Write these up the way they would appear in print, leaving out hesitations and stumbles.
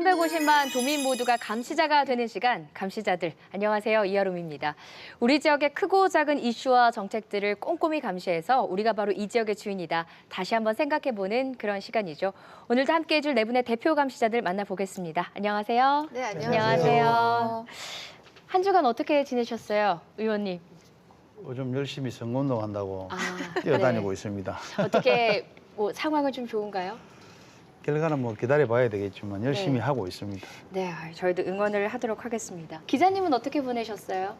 350만 도민 모두가 감시자가 되는 시간, 감시자들. 안녕하세요, 이여름입니다. 우리 지역의 크고 작은 이슈와 정책들을 꼼꼼히 감시해서 우리가 바로 이 지역의 주인이다. 다시 한번 생각해보는 그런 시간이죠. 오늘도 함께해 줄 네 분의 대표 감시자들 만나보겠습니다. 안녕하세요. 네, 안녕하세요. 한 주간 어떻게 지내셨어요, 의원님? 요즘 열심히 선거운동 한다고 아, 뛰어다니고 네. 있습니다. 어떻게 상황은 좀 좋은가요? 결과는 뭐 기다려봐야 되겠지만 열심히 네. 하고 있습니다. 네, 저희도 응원을 하도록 하겠습니다. 기자님은 어떻게 보내셨어요?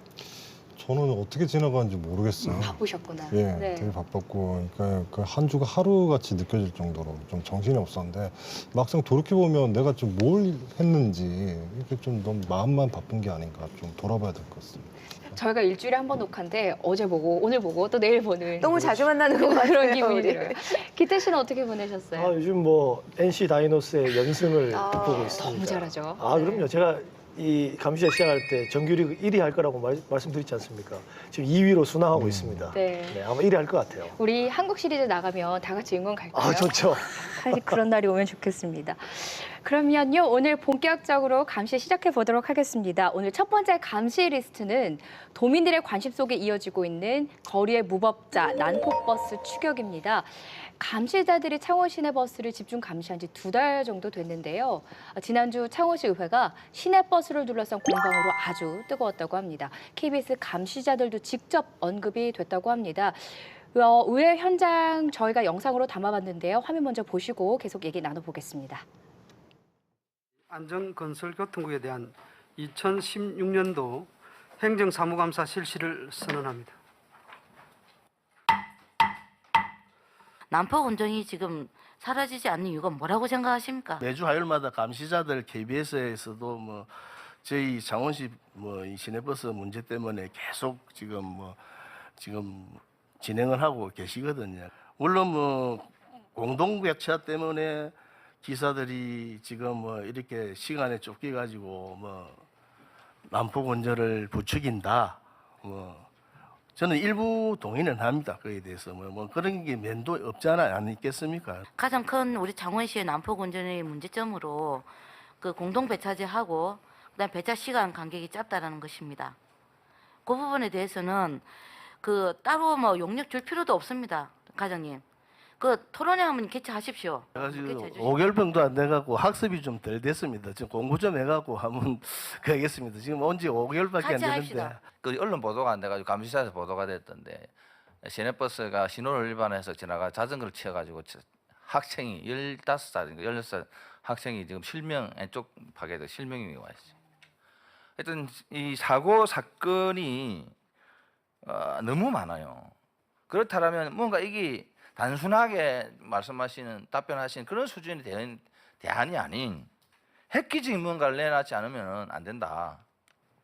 저는 어떻게 지나가는지 모르겠어요. 바쁘셨구나. 예, 네. 되게 바빴고, 그러니까 그 한 주가 하루같이 느껴질 정도로 좀 정신이 없었는데 막상 돌이켜 보면 내가 좀 뭘 했는지 이렇게 좀 너무 마음만 바쁜 게 아닌가 좀 돌아봐야 될 것 같습니다. 저희가 일주일에 한 번 녹화인데 어제 보고 오늘 보고 또 내일 보는 너무 자주 만나는 것 같아요. 그런 기분이 우리. 들어요. 기태 씨는 어떻게 보내셨어요? 요즘 뭐 NC 다이노스의 연승을 아, 보고 있습니다. 너무 잘하죠. 그럼요. 제가 이 감시자 시작할 때 정규리그 1위 할 거라고 말씀드렸지 않습니까? 지금 2위로 순항하고 있습니다. 네. 아마 1위 할 것 같아요. 우리 한국 시리즈 나가면 다 같이 응원 갈까요? 좋죠. 사실 그런 날이 오면 좋겠습니다. 그러면요, 오늘 본격적으로 감시 시작해 보도록 하겠습니다. 오늘 첫 번째 감시 리스트는 도민들의 관심 속에 이어지고 있는 거리의 무법자 난폭버스 추격입니다. 감시자들이 창원 시내버스를 집중 감시한 지 2달 정도 됐는데요. 지난주 창원시 의회가 시내버스를 둘러싼 공방으로 아주 뜨거웠다고 합니다. KBS 감시자들도 직접 언급이 됐다고 합니다. 의회 현장 저희가 영상으로 담아봤는데요. 화면 먼저 보시고 계속 얘기 나눠보겠습니다. 안전건설교통국에 대한 2016년도 행정사무감사 실시를 선언합니다. 난폭 운전이 지금 사라지지 않는 이유가 뭐라고 생각하십니까? 매주 화요일마다 감시자들 KBS에서도 뭐 저희 창원시 이 시내버스 문제 때문에 계속 지금 진행을 하고 계시거든요. 물론 공동객차 때문에 기사들이 지금 이렇게 시간에 쫓겨가지고 난폭 운전을 부추긴다. 저는 일부 동의는 합니다. 그에 대해서 그런 게 면도 없지 않겠습니까? 가장 큰 우리 창원시의 난폭 운전의 문제점으로 그 공동 배차제하고 그다음 배차 시간 간격이 짧다라는 것입니다. 그 부분에 대해서는 그 따로 용역 줄 필요도 없습니다, 과장님. 그 토론회 한번 개최하십시오. 제가 지금 개최해 주십시오. 5개월병도 안 돼갖고 학습이 좀 덜 됐습니다. 지금 공부 좀 해갖고 한번 가겠습니다. 지금 온 지 5개월밖에 안 같이 됐는데. 합시다. 그 언론 보도가 안 돼가지고 감시사에서 보도가 됐던데 시내버스가 신호를 위반해서 지나가 자전거를 치어가지고 학생이 15살인가 16살 학생이 지금 실명 왼쪽 파괴돼 실명이 와 있어요. 하여튼 이 사건이 너무 많아요. 그렇다면 뭔가 이게 단순하게 답변하시는 그런 수준의 대안이 아닌 획기적인 뭔가를 내놨지 않으면 안 된다.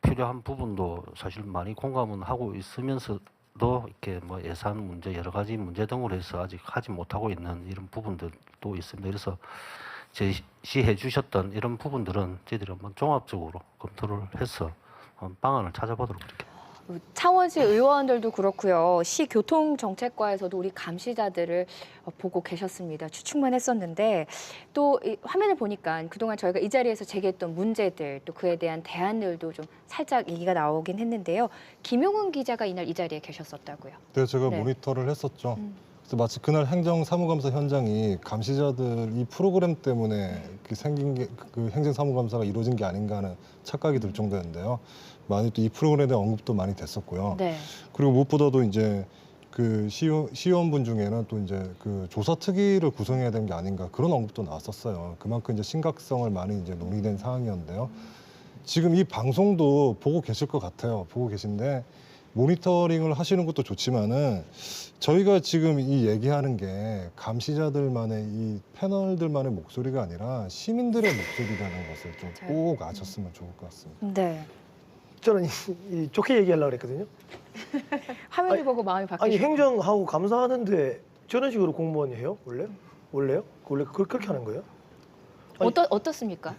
필요한 부분도 사실 많이 공감은 하고 있으면서도 이렇게 예산 문제 여러 가지 문제 등으로 해서 아직 하지 못하고 있는 이런 부분들도 있습니다. 그래서 제시해 주셨던 이런 부분들은 저희들이 한번 종합적으로 검토를 해서 방안을 찾아보도록 이렇게. 창원시 의원들도 그렇고요. 시 교통정책과에서도 우리 감시자들을 보고 계셨습니다. 추측만 했었는데 또 이 화면을 보니까 그동안 저희가 이 자리에서 제기했던 문제들 또 그에 대한 대안들도 좀 살짝 얘기가 나오긴 했는데요. 김용훈 기자가 이날 이 자리에 계셨었다고요. 그래서 제가 네. 모니터를 했었죠. 그래서 마치 그날 행정사무감사 현장이 감시자들 이 프로그램 때문에 생긴 게 그 행정사무감사가 이루어진 게 아닌가 하는 착각이 들 정도였는데요. 많이 또 이 프로그램에 대한 언급도 많이 됐었고요. 네. 그리고 무엇보다도 이제 그 시의원분 중에는 또 이제 그 조사 특위를 구성해야 되는 게 아닌가 그런 언급도 나왔었어요. 그만큼 이제 심각성을 많이 이제 논의된 상황이었는데요. 지금 이 방송도 보고 계실 것 같아요. 보고 계신데 모니터링을 하시는 것도 좋지만은 저희가 지금 이 얘기하는 게 감시자들만의 이 패널들만의 목소리가 아니라 시민들의 목소리라는 것을 좀 꼭 아셨으면 좋을 것 같습니다. 네. 저는 좋게 얘기하려고 그랬거든요. 화면을 아니, 보고 마음이 바뀌죠. 행정하고 감사하는데 저런 식으로 공무원이 해요? 원래요? 원래 그렇게 하는 거예요? 어떻습니까?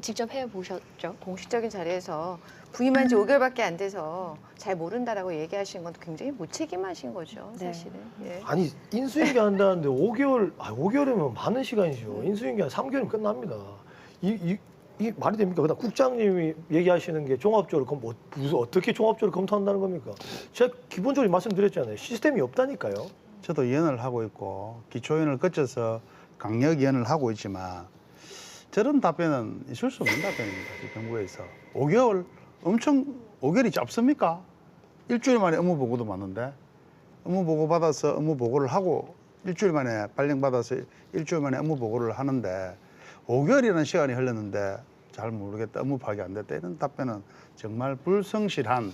직접 해보셨죠? 공식적인 자리에서 부임한 지 5개월밖에 안 돼서 잘 모른다라고 얘기하신 건 굉장히 무책임하신 거죠, 네. 사실은. 예. 아니 인수인계 한다는데 5개월이면 많은 시간이죠. 인수인계 한 3개월이면 끝납니다. 이 말이 됩니까? 그다음 국장님이 얘기하시는 게 종합적으로 그럼 무슨 어떻게 종합적으로 검토한다는 겁니까? 제가 기본적으로 말씀드렸잖아요. 시스템이 없다니까요. 저도 위원을 하고 있고 기초위원을 거쳐서 강력위원을 하고 있지만 저런 답변은 있을 수 없는 답변입니다. 정부에서 5개월 5개월이 짧습니까? 일주일 만에 업무 보고도 받는데 업무 보고 받아서 업무 보고를 하고 일주일 만에 발령받아서 일주일 만에 업무 보고를 하는데 5개월이라는 시간이 흘렀는데 잘 모르겠다, 업무 파악이 안 됐다, 이런 답변은 정말 불성실한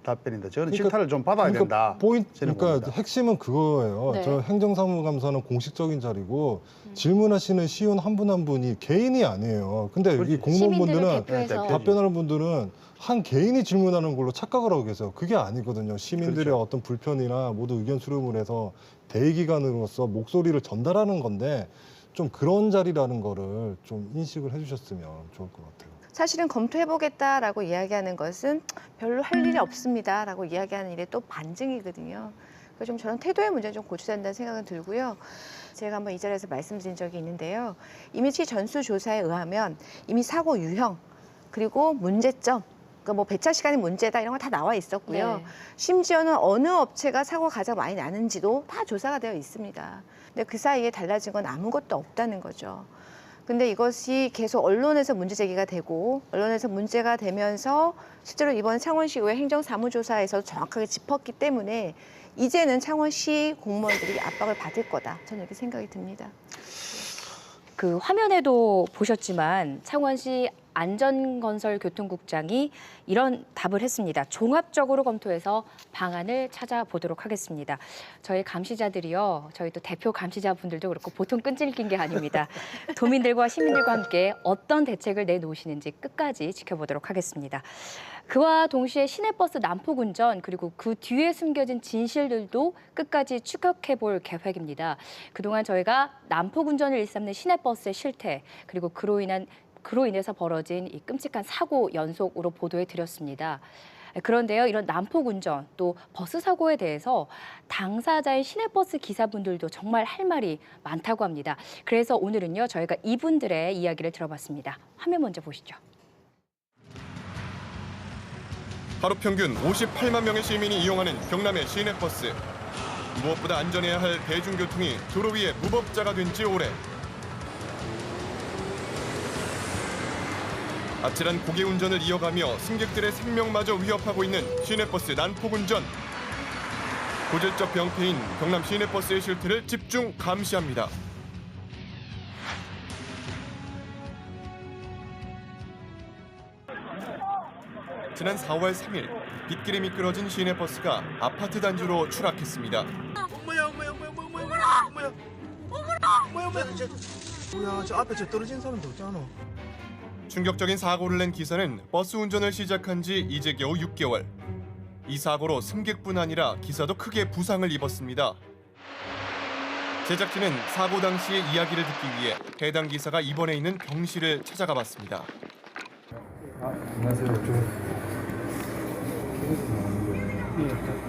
답변인데 저는 질타를 좀 받아야 된다. 그러니까 핵심은 그거예요. 네. 저 행정사무감사는 공식적인 자리고 질문하시는 시의원 한 분 한 분이 개인이 아니에요. 근데 이 공무원분들은 답변하는 분들은 한 개인이 질문하는 걸로 착각을 하고 계세요. 그게 아니거든요. 시민들의 그렇죠. 어떤 불편이나 모두 의견 수렴을 해서 대의기관으로서 목소리를 전달하는 건데 좀 그런 자리라는 거를 좀 인식을 해주셨으면 좋을 것 같아요. 사실은 검토해보겠다라고 이야기하는 것은 별로 할 일이 없습니다라고 이야기하는 일의 또 반증이거든요. 그래서 좀 저런 태도의 문제는 좀 고쳐야 된다는 생각은 들고요. 제가 한번 이 자리에서 말씀드린 적이 있는데요. 이미지 전수조사에 의하면 이미 사고 유형 그리고 문제점, 그러니까 뭐 배차 시간이 문제다 이런 거 다 나와 있었고요. 네. 심지어는 어느 업체가 사고가 가장 많이 나는지도 다 조사가 되어 있습니다. 근데 그 사이에 달라진 건 아무것도 없다는 거죠. 근데 이것이 계속 언론에서 문제 제기가 되고 언론에서 문제가 되면서 실제로 이번 창원시의회 행정사무조사에서 정확하게 짚었기 때문에 이제는 창원시 공무원들이 압박을 받을 거다. 저는 이렇게 생각이 듭니다. 그 화면에도 보셨지만 창원시 안전건설교통국장이 이런 답을 했습니다. 종합적으로 검토해서 방안을 찾아보도록 하겠습니다. 저희 감시자들이요, 저희 또 대표 감시자분들도 그렇고 보통 끈질긴 게 아닙니다. 도민들과 시민들과 함께 어떤 대책을 내놓으시는지 끝까지 지켜보도록 하겠습니다. 그와 동시에 시내버스 난폭운전 그리고 그 뒤에 숨겨진 진실들도 끝까지 추격해볼 계획입니다. 그동안 저희가 난폭운전을 일삼는 시내버스의 실태 그리고 그로 인해서 벌어진 이 끔찍한 사고 연속으로 보도해드렸습니다. 그런데요, 이런 난폭운전 또 버스 사고에 대해서 당사자인 시내버스 기사분들도 정말 할 말이 많다고 합니다. 그래서 오늘은요, 저희가 이분들의 이야기를 들어봤습니다. 화면 먼저 보시죠. 하루 평균 58만 명의 시민이 이용하는 경남의 시내버스. 무엇보다 안전해야 할 대중교통이 도로 위에 무법자가 된 지 오래. 아찔한 고개 운전을 이어가며 승객들의 생명마저 위협하고 있는 시내버스 난폭운전. 고질적 병폐인 경남 시내버스의 실태를 집중 감시합니다. 지난 4월 3일 빗길에 미끄러진 시내버스가 아파트 단지로 추락했습니다. 뭐야, 저 앞에 저 떨어진 사람도 없잖아. 충격적인 사고를 낸 기사는 버스 운전을 시작한 지 이제 겨우 6개월. 이 사고로 승객뿐 아니라 기사도 크게 부상을 입었습니다. 제작진은 사고 당시의 이야기를 듣기 위해 해당 기사가 입원해 있는 병실을 찾아가 봤습니다. 안녕하세요.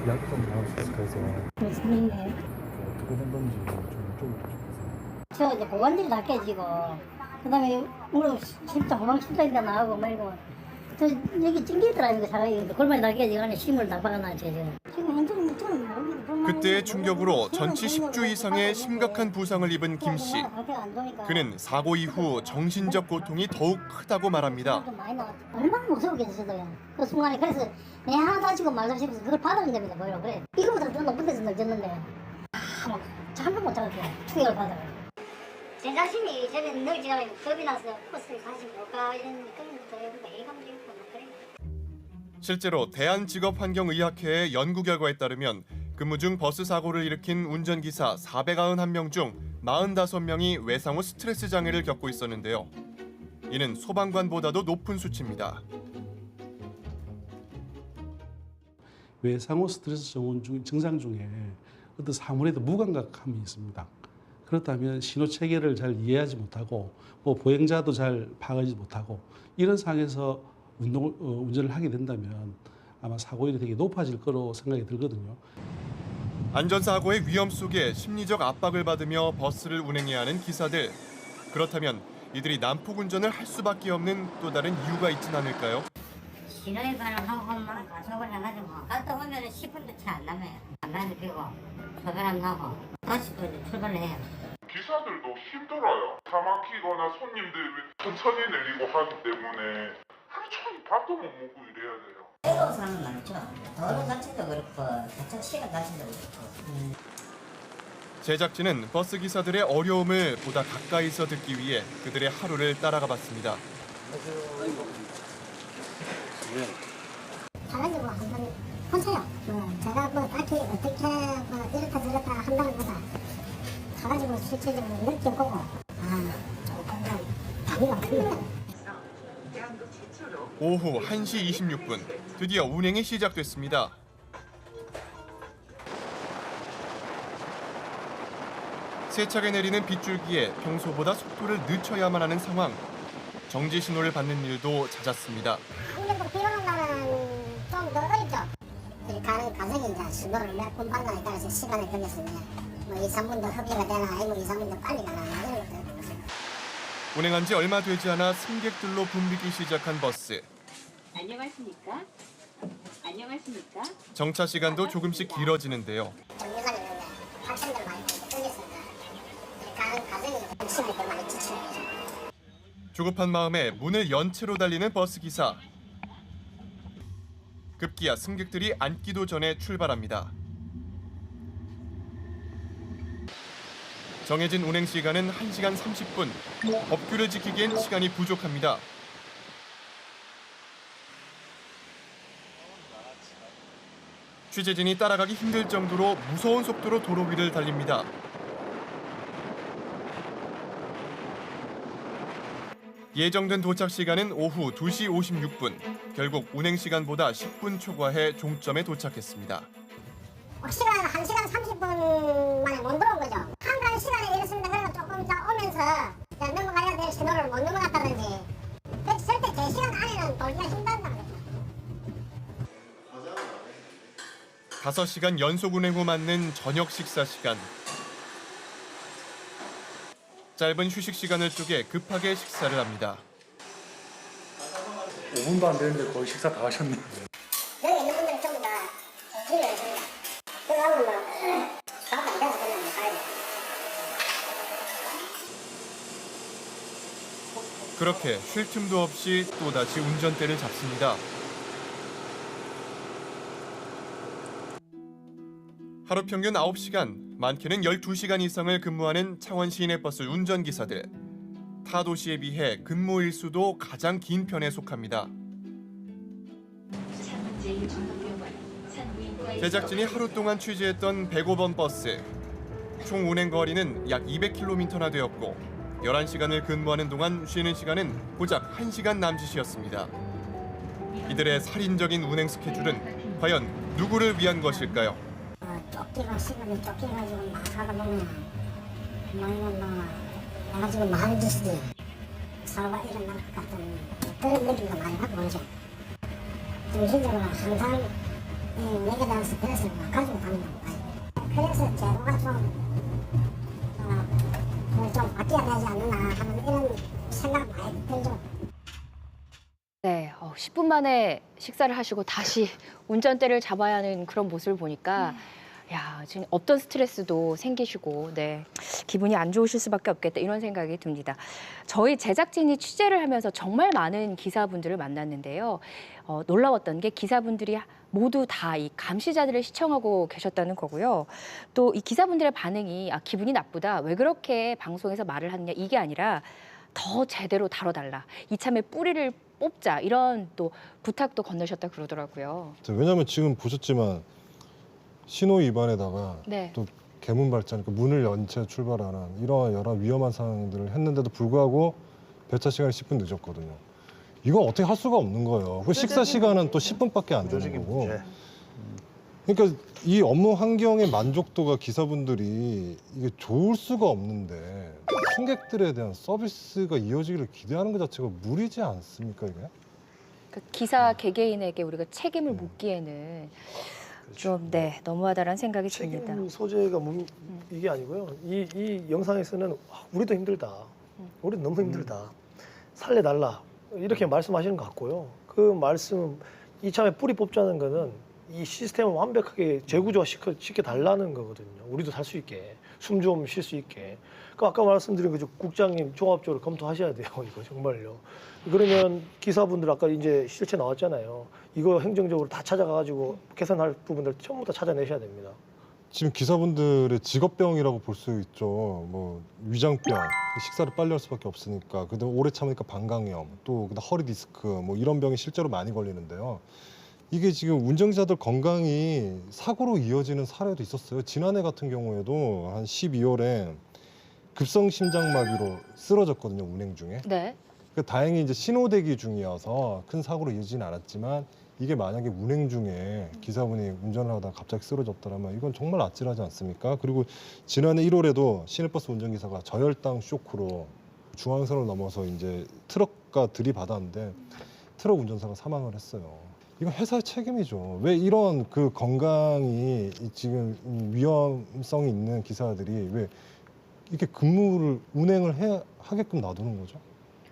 이야기 좀 나올 수 있을까 해서 무슨 일이에요? 어떻게 된 건지 좀 여쭤보세요. 저 이제 보관들이 다 깨지고 그다음에 오늘 실장 호방 실장이가 나오고 말고 저 여기 찡기더라고요. 사람이 골반이 다 깨지고 안에 심을 다 박아놨죠 지금. 현재는 저는 모르겠는데 그때의 충격으로 전치 10주 이상의 심각한 부상을 입은 김 씨. 그는 사고 이후 정신적 고통이 더욱 크다고 말합니다. 좀 많이 나왔죠. 얼마나 무서웠겠어요. 그 순간에 그래서 내 하나 다치고 말다 싶어서 그걸 받아야 됩니다. 뭐라 그래. 이거보다 더 높은 데서 늦었는데 잠도 못 자겠어요. 충격을 받아요. 제 자신이 저기 늘 지나면 겁이 나서 버스를 가지 못가 이런 그런 것도 회의감도 있고 막 그래요. 실제로 대한직업환경의학회의 연구 결과에 따르면 근무 중 버스 사고를 일으킨 운전기사 491명 중 45명이 외상 후 스트레스 장애를 겪고 있었는데요. 이는 소방관보다도 높은 수치입니다. 외상 후 스트레스 증상 중에 어떤 사물에도 무감각함이 있습니다. 그렇다면 신호 체계를 잘 이해하지 못하고 보행자도 잘 파악하지 못하고 이런 상황에서 운전을 하게 된다면 아마 사고율이 되게 높아질 거로 생각이 들거든요. 안전사고의 위험 속에 심리적 압박을 받으며 버스를 운행해야 하는 기사들. 그렇다면 이들이 난폭 운전을 할 수밖에 없는 또 다른 이유가 있진 않을까요? 신호위반을 하고 막 가속을 해가지고 갔다 오면 10분도 채 안 남아요. 담배를 피고 소변 안 나고 다시 또 이제 출발을 해요. 기사들도 힘들어요. 차 막히거나 손님들 천천히 내리고 하기 때문에 하루 종일 밥도 못 먹고 이래야 돼요. 뜨거운 사람은 많죠. 도로 자체도 그렇고 자체 시간 자체도 그렇고. 제작진은 버스 기사들의 어려움을 보다 가까이서 듣기 위해 그들의 하루를 따라가 봤습니다. 가가지고 한번 보세요. 제가 뭐 딱히 어떻게 뭐 이렇다 저렇다 한다는 것보다 가가지고 실제적으로 느껴보고 조금 좀 답이가 큽니다. 오후 1시 26분 드디어 운행이 시작됐습니다. 세차게 내리는 빗줄기에 평소보다 속도를 늦춰야만 하는 상황. 정지 신호를 받는 일도 잦았습니다. 한경도 비 오는 날은 좀 더 어렵죠. 가는 과정이 이제 신호를 몇 분 받느냐에 따라서 시간이 걸려서 뭐 2, 3분 더 허비가 되나 아니면 2, 3분 더 빨리 가나 이런 것도 있어요. 운행한 지 얼마 되지 않아 승객들로 붐비기 시작한 버스. 안녕하십니까? 안녕하십니까? 정차 시간도 조금씩 길어지는데요. 정류장이 있는데 학생들 많이 끌렸습니다. 가는 과정이 시간이 더 많이 지치는 거죠. 조급한 마음에 문을 연 채로 달리는 버스 기사. 급기야 승객들이 앉기도 전에 출발합니다. 정해진 운행 시간은 1시간 30분. 법규를 지키기엔 시간이 부족합니다. 취재진이 따라가기 힘들 정도로 무서운 속도로 도로 위를 달립니다. 예정된 도착 시간은 오후 2시 56분. 결국 운행 시간보다 10분 초과해 종점에 도착했습니다. 시간 1시간 30분 만에 못 들어온 거죠. 한가한 시간에 이랬습니다. 그러면 조금 더 오면서 넘어가야 될 신호를 못 넘어갔다든지 절대 제 시간 안에는 돌기가 힘들다는 거죠. 5시간 연속 운행 후 맞는 저녁 식사 시간. 짧은 휴식 시간을 쪼개 급하게 식사를 합니다. 5분도 안 되는데 거의 식사 다 하셨네요. 여기 있는 분들은 전부 다 준비를 했습니다. 그러고 뭐 밥도 안 돼서 그냥 가야 돼요. 그렇게 쉴 틈도 없이 또다시 운전대를 잡습니다. 하루 평균 9시간, 많게는 12시간 이상을 근무하는 창원 시내버스 운전기사들. 타 도시에 비해 근무 일수도 가장 긴 편에 속합니다. 제작진이 하루 동안 취재했던 105번 버스. 총 운행 거리는 약 200km나 되었고 11시간을 근무하는 동안 쉬는 시간은 고작 1시간 남짓이었습니다. 이들의 살인적인 운행 스케줄은 과연 누구를 위한 것일까요? 쫓기고 시간을 쫓겨가지고 막 하다 보면 뭐냐면 내가 지금 많은 짓이 사고가 일어날 것 같은 그런 느낌도 많이 받고 오죠. 정신적으로 항상 내게 대한 스트레스를 가지고 다니는 거예요. 그래서 제도가 좀 바뀌어야 되지 않나 하는 이런 생각 많이 들죠. 네, 10분 만에 식사를 하시고 다시 운전대를 잡아야 하는 그런 모습을 보니까 야, 지금 없던 스트레스도 생기시고 네, 기분이 안 좋으실 수밖에 없겠다 이런 생각이 듭니다. 저희 제작진이 취재를 하면서 정말 많은 기사분들을 만났는데요. 놀라웠던 게 기사분들이 모두 다 이 감시자들을 시청하고 계셨다는 거고요. 또 이 기사분들의 반응이 기분이 나쁘다. 왜 그렇게 방송에서 말을 하느냐 이게 아니라 더 제대로 다뤄달라. 이참에 뿌리를 뽑자. 이런 또 부탁도 건네셨다 그러더라고요. 왜냐하면 지금 보셨지만 신호 위반에다가 네. 또 개문 발전, 그러니까 문을 연 채 출발하는 이러한 여러 위험한 상황들을 했는데도 불구하고 배차 시간이 10분 늦었거든요. 이건 어떻게 할 수가 없는 거예요. 그 식사 시간은 또 10분밖에 안 되는 거고. 그러니까 이 업무 환경의 만족도가 기사분들이 이게 좋을 수가 없는데 승객들에 대한 서비스가 이어지기를 기대하는 것 자체가 무리지 않습니까, 이게? 그 기사 개개인에게 우리가 책임을 묻기에는 좀 너무하다라는 생각이 듭니다. 책임 소재가 이게 아니고요. 이 영상에서는 우리도 힘들다. 우리 너무 힘들다. 살려달라. 이렇게 말씀하시는 것 같고요. 그 말씀 이참에 뿌리 뽑자는 거는 이 시스템을 완벽하게 재구조화 시켜 달라는 거거든요. 우리도 살 수 있게, 숨 좀 쉴 수 있게. 그 아까 말씀드린 그 국장님 종합적으로 검토하셔야 돼요. 이거 정말요. 그러면 기사분들 아까 이제 실체 나왔잖아요. 이거 행정적으로 다 찾아가가지고 개선할 부분들 전부 다 찾아내셔야 됩니다. 지금 기사분들의 직업병이라고 볼 수 있죠. 뭐 위장병, 식사를 빨리 할 수밖에 없으니까. 그다음에 오래 참으니까 방광염, 또 그다음 허리 디스크, 뭐 이런 병이 실제로 많이 걸리는데요. 이게 지금 운전자들 건강이 사고로 이어지는 사례도 있었어요. 지난해 같은 경우에도 한 12월에 급성 심장마비로 쓰러졌거든요, 운행 중에. 네. 다행히 이제 신호대기 중이어서 큰 사고로 이어지진 않았지만 이게 만약에 운행 중에 기사분이 운전을 하다가 갑자기 쓰러졌더라면 이건 정말 아찔하지 않습니까? 그리고 지난해 1월에도 시내버스 운전기사가 저혈당 쇼크로 중앙선을 넘어서 이제 트럭과 들이받았는데 트럭 운전사가 사망을 했어요. 이건 회사의 책임이죠. 왜 이런 그 건강이 지금 위험성이 있는 기사들이 왜 이렇게 근무를 운행을 하게끔 놔두는 거죠?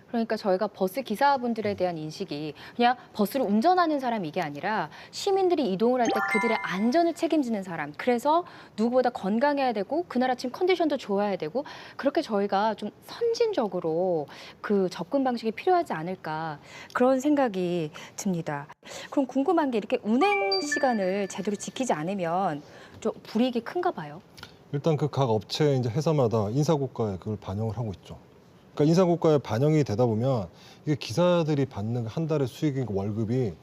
그러니까 저희가 버스 기사분들에 대한 인식이 그냥 버스를 운전하는 사람 이게 아니라 시민들이 이동을 할 때 그들의 안전을 책임지는 사람. 그래서 누구보다 건강해야 되고 그날 아침 컨디션도 좋아야 되고 그렇게 저희가 좀 선진적으로 그 접근 방식이 필요하지 않을까 그런 생각이 듭니다. 그럼 궁금한 게 이렇게 운행 시간을 제대로 지키지 않으면 좀 불이익이 큰가 봐요. 일단 그 각 업체 이제 회사마다 인사고과에 그걸 반영을 하고 있죠. 그러니까 인사고과에 반영이 되다 보면 이게 기사들이 받는 한 달의 수익인 월급이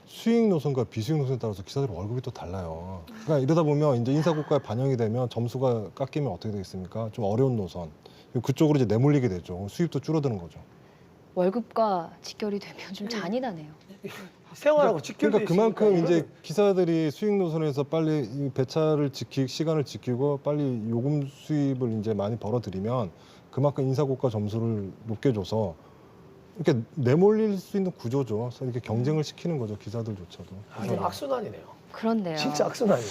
수익 노선과 비수익 노선에 따라서 기사들 월급이 또 달라요. 그러니까 이러다 보면 이제 인사고과에 반영이 되면 점수가 깎이면 어떻게 되겠습니까? 좀 어려운 노선. 그쪽으로 이제 내몰리게 되죠. 수입도 줄어드는 거죠. 월급과 직결이 되면 좀 잔인하네요. 생활하고 직결돼 그러니까 그만큼 있으니까 이제 기사들이 수익 노선에서 빨리 이 배차를 시간을 지키고 빨리 요금 수입을 이제 많이 벌어들이면 그만큼 인사고과 점수를 높게 줘서 이렇게 내몰릴 수 있는 구조죠. 그래서 이렇게 경쟁을 시키는 거죠, 기사들조차도. 아주 악순환이네요. 그렇네요. 진짜 악순환이네요.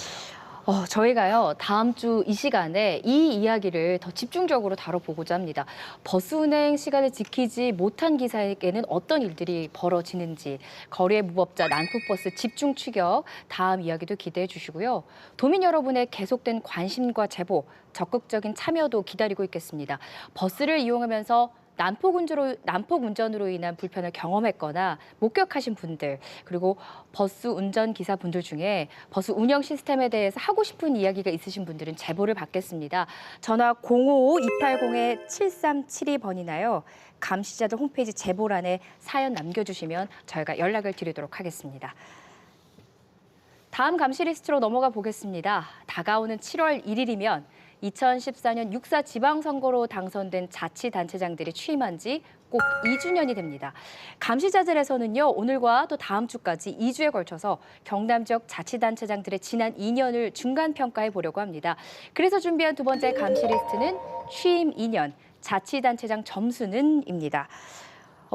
저희가요 다음 주 이 시간에 이 이야기를 더 집중적으로 다뤄보고자 합니다. 버스 운행 시간을 지키지 못한 기사에게는 어떤 일들이 벌어지는지 거리의 무법자 난폭버스 집중 추격 다음 이야기도 기대해 주시고요. 도민 여러분의 계속된 관심과 제보, 적극적인 참여도 기다리고 있겠습니다. 버스를 이용하면서 난폭 운전으로 인한 불편을 경험했거나 목격하신 분들 그리고 버스 운전기사 분들 중에 버스 운영 시스템에 대해서 하고 싶은 이야기가 있으신 분들은 제보를 받겠습니다. 전화 055-2801-7372번이나요. 감시자들 홈페이지 제보란에 사연 남겨주시면 저희가 연락을 드리도록 하겠습니다. 다음 감시 리스트로 넘어가 보겠습니다. 다가오는 7월 1일이면 2014년 6.4 지방선거로 당선된 자치단체장들이 취임한 지 꼭 2주년이 됩니다. 감시자들에서는요, 오늘과 또 다음 주까지 2주에 걸쳐서 경남 지역 자치단체장들의 지난 2년을 중간평가해 보려고 합니다. 그래서 준비한 두 번째 감시 리스트는 취임 2년 자치단체장 점수는입니다.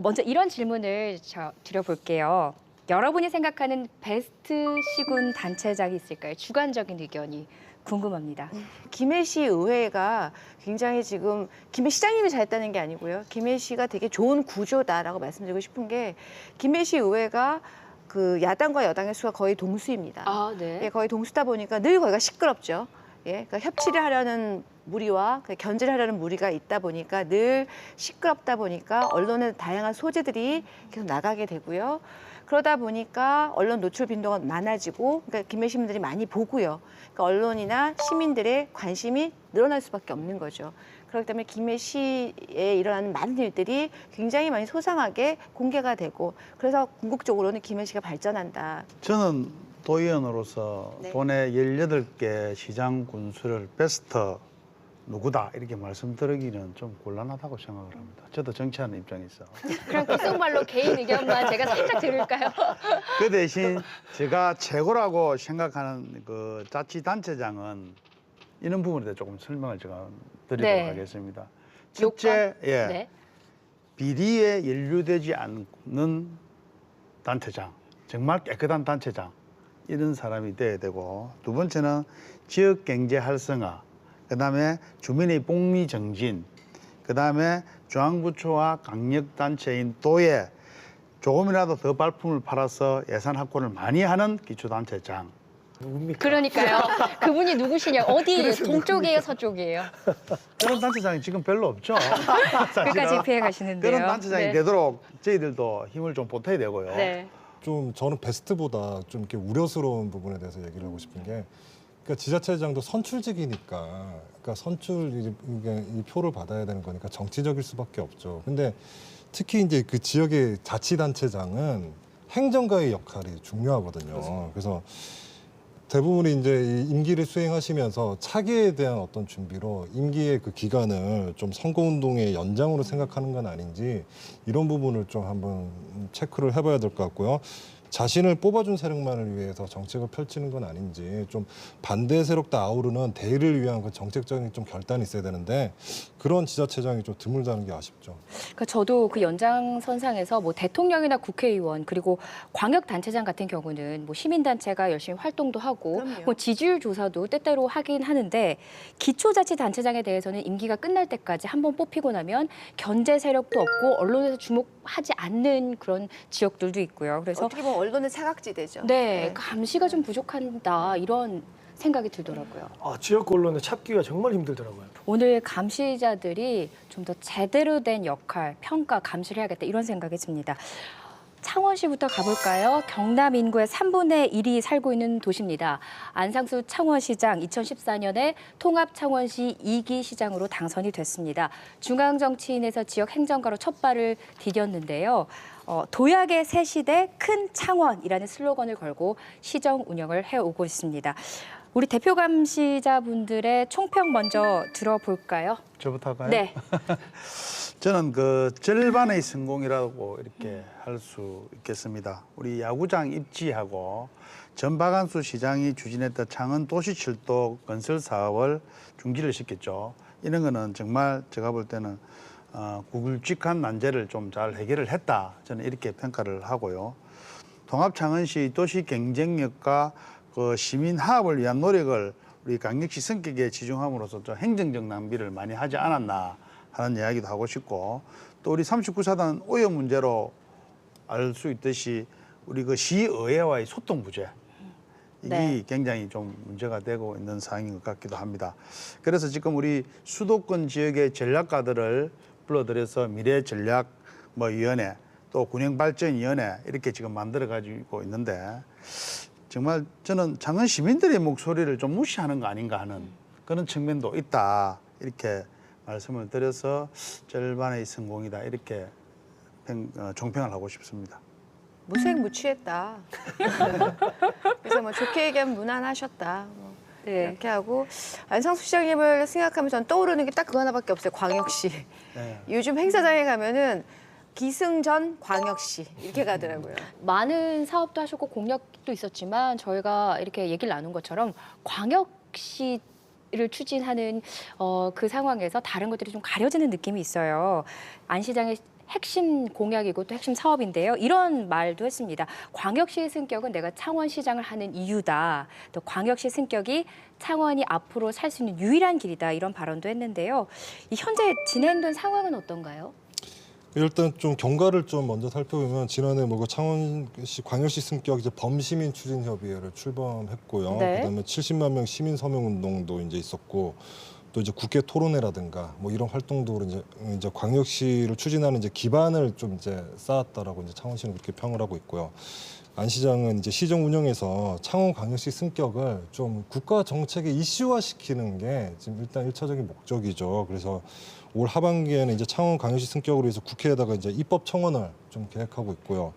먼저 이런 질문을 드려볼게요. 여러분이 생각하는 베스트 시군 단체장이 있을까요? 주관적인 의견이 궁금합니다. 김해시 의회가 굉장히 지금 김해시장님이 잘했다는 게 아니고요. 김해시가 되게 좋은 구조다라고 말씀드리고 싶은 게 김해시 의회가 그 야당과 여당의 수가 거의 동수입니다. 아, 네. 예, 거의 동수다 보니까 늘 거기가 시끄럽죠. 예, 그러니까 협치를 하려는 무리와 견제를 하려는 무리가 있다 보니까 늘 시끄럽다 보니까 언론의 다양한 소재들이 계속 나가게 되고요. 그러다 보니까 언론 노출 빈도가 많아지고 그러니까 김해 시민들이 많이 보고요. 그러니까 언론이나 시민들의 관심이 늘어날 수밖에 없는 거죠. 그렇기 때문에 김해시에 일어나는 많은 일들이 굉장히 많이 소상하게 공개가 되고 그래서 궁극적으로는 김해시가 발전한다. 저는 도의원으로서 네. 도내 18개 시장 군수를 베스트 누구다 이렇게 말씀드리기는 좀 곤란하다고 생각을 합니다. 저도 정치하는 입장에서. 그럼 귓속말로 개인 의견만 제가 살짝 들을까요? 그 대신 제가 최고라고 생각하는 그 자치단체장은 이런 부분에 대해 조금 설명을 제가 드리도록 네. 하겠습니다. 첫째, 예, 네. 비리에 연루되지 않는 단체장, 정말 깨끗한 단체장 이런 사람이 돼야 되고 두 번째는 지역 경제 활성화, 그다음에 주민의 복리 정진 그다음에 중앙부처와 강력단체인 도에 조금이라도 더 발품을 팔아서 예산 확보를 많이 하는 기초단체장. 누굽니까? 그러니까요. 그분이 누구시냐? 어디 동쪽이에요, 서쪽이에요? 그런 단체장이 지금 별로 없죠. 끝까지 피해 가시는데요. 그런 단체장이 네. 되도록 저희들도 힘을 좀 보태야 되고요. 네. 좀 저는 베스트보다 좀 이렇게 우려스러운 부분에 대해서 얘기를 하고 싶은 게, 그러니까 지자체장도 선출직이니까, 그러니까 이 표를 받아야 되는 거니까 정치적일 수밖에 없죠. 근데 특히 이제 그 지역의 자치단체장은 행정가의 역할이 중요하거든요. 그래서 대부분이 이제 이 임기를 수행하시면서 차기에 대한 어떤 준비로 임기의 그 기간을 좀 선거운동의 연장으로 생각하는 건 아닌지, 이런 부분을 좀 한번 체크를 해봐야 될 것 같고요. 자신을 뽑아준 세력만을 위해서 정책을 펼치는 건 아닌지, 좀 반대 세력도 아우르는 대의를 위한 그 정책적인 좀 결단이 있어야 되는데, 그런 지자체장이 좀 드물다는 게 아쉽죠. 그러니까 저도 그 연장선상에서 뭐 대통령이나 국회의원 그리고 광역단체장 같은 경우는 뭐 시민단체가 열심히 활동도 하고 그럼요. 뭐 지지율 조사도 때때로 하긴 하는데, 기초자치단체장에 대해서는 임기가 끝날 때까지 한번 뽑히고 나면 견제 세력도 없고 언론에서 주목하지 않는 그런 지역들도 있고요. 그래서 어떻게 보면 언론의 사각지대죠. 네, 감시가 좀 부족한다 이런 생각이 들더라고요. 아, 지역 언론에 찾기가 정말 힘들더라고요. 오늘 감시자들이 좀 더 제대로 된 역할, 평가, 감시를 해야겠다 이런 생각이 듭니다. 창원시부터 가볼까요? 경남 인구의 3분의 1이 살고 있는 도시입니다. 안상수 창원시장 2014년에 통합 창원시 2기 시장으로 당선이 됐습니다. 중앙 정치인에서 지역 행정가로 첫 발을 디뎠는데요. 도약의 새 시대 큰 창원이라는 슬로건을 걸고 시정 운영을 해오고 있습니다. 우리 대표 감시자분들의 총평 먼저 들어볼까요? 저부터 할까요? 네. 저는 그 절반의 성공이라고 이렇게 할 수 있겠습니다. 우리 야구장 입지하고 전박한수 시장이 추진했던 창원 도시철도 건설 사업을 중지를 시켰죠. 이런 거는 정말 제가 볼 때는 굵직한 난제를 좀 잘 해결을 했다. 저는 이렇게 평가를 하고요. 통합창원시 도시 경쟁력과 그 시민 화합을 위한 노력을 우리 강력시 성격에 집중함으로써 좀 행정적 낭비를 많이 하지 않았나 하는 이야기도 하고 싶고, 또 우리 39사단 오염 문제로 알 수 있듯이 우리 그 시의회와의 소통 부재, 이게 네. 굉장히 좀 문제가 되고 있는 상황인 것 같기도 합니다. 그래서 지금 우리 수도권 지역의 전략가들을 불러들여서 미래 전략 위원회, 또 군영발전위원회 이렇게 지금 만들어 가지고 있는데, 정말 저는 창원 시민들의 목소리를 좀 무시하는 거 아닌가 하는 그런 측면도 있다, 이렇게 말씀을 드려서 절반의 성공이다 이렇게 종평을 하고 싶습니다. 무색무취했다. 그래서 뭐 좋게 얘기하면 무난하셨다. 뭐 네. 이렇게 하고, 안상수 시장님을 생각하면 저는 떠오르는 게 딱 그거 하나밖에 없어요. 광역시. 네. 요즘 행사장에 가면은 기승전 광역시 이렇게 가더라고요. 많은 사업도 하셨고 공약도 있었지만 저희가 이렇게 얘기를 나눈 것처럼 광역시를 추진하는 그 상황에서 다른 것들이 좀 가려지는 느낌이 있어요. 안 시장의 핵심 공약이고 또 핵심 사업인데요. 이런 말도 했습니다. 광역시의 승격은 내가 창원시장을 하는 이유다. 또 광역시 승격이 창원이 앞으로 살 수 있는 유일한 길이다. 이런 발언도 했는데요. 이 현재 진행된 상황은 어떤가요? 일단 좀 경과를 좀 먼저 살펴보면, 지난해 뭐 창원시 광역시 승격 이제 범시민 추진 협의회를 출범했고요. 네. 그다음에 70만 명 시민 서명 운동도 이제 있었고, 또 이제 국회 토론회라든가 뭐 이런 활동도 이제 광역시를 추진하는 이제 기반을 좀 이제 쌓았다라고 이제 창원시는 그렇게 평을 하고 있고요. 안 시장은 이제 시정 운영에서 창원 광역시 승격을 좀 국가 정책에 이슈화시키는 게 지금 일단 1차적인 목적이죠. 그래서 올 하반기에는 이제 창원 광역시 승격으로 해서 국회에다가 이제 입법 청원을 좀 계획하고 있고요.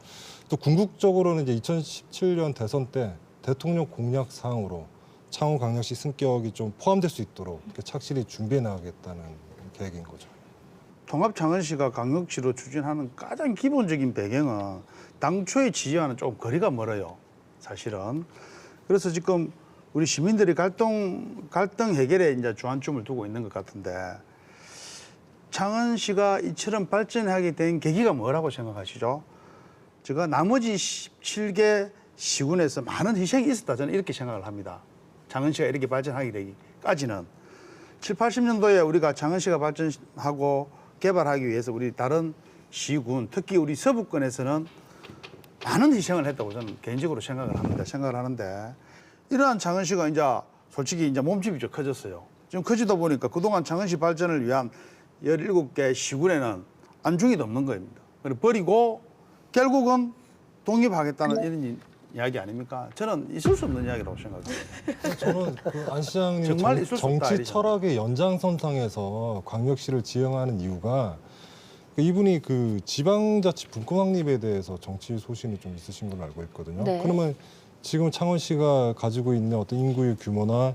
또 궁극적으로는 이제 2017년 대선 때 대통령 공약 사항으로 창원 광역시 승격이 좀 포함될 수 있도록 이렇게 착실히 준비해 나가겠다는 계획인 거죠. 통합창원시가 광역시로 추진하는 가장 기본적인 배경은 당초의 지지와는 조금 거리가 멀어요, 사실은. 그래서 지금 우리 시민들이 갈등 해결에 이제 주안점을 두고 있는 것 같은데, 창원시가 이처럼 발전하게 된 계기가 뭐라고 생각하시죠? 제가 나머지 7개 시군에서 많은 희생이 있었다, 저는 이렇게 생각을 합니다. 창원시가 이렇게 발전하게 되기까지는 7, 80년도에 우리가 창원시가 발전하고 개발하기 위해서 우리 다른 시군, 특히 우리 서부권에서는 많은 희생을 했다고 저는 개인적으로 생각을 하는데 이러한 창원시가 이제 솔직히 이제 몸집이 좀 커졌어요. 지금 커지다 보니까 그동안 창원시 발전을 위한 17개 시군에는 안중이도 없는 겁니다. 그리고 버리고 결국은 독립하겠다는 이런 이야기 아닙니까? 저는 있을 수 없는 이야기라고 생각해요. 저는 그 안 시장님 정말 있을 수 없다, 정치 이러잖아요. 철학의 연장선상에서 광역시를 지향하는 이유가 이분이 그 지방자치 분권 확립에 대해서 정치 소신이 좀 있으신 걸로 알고 있거든요. 네. 그러면 지금 창원시가 가지고 있는 어떤 인구의 규모나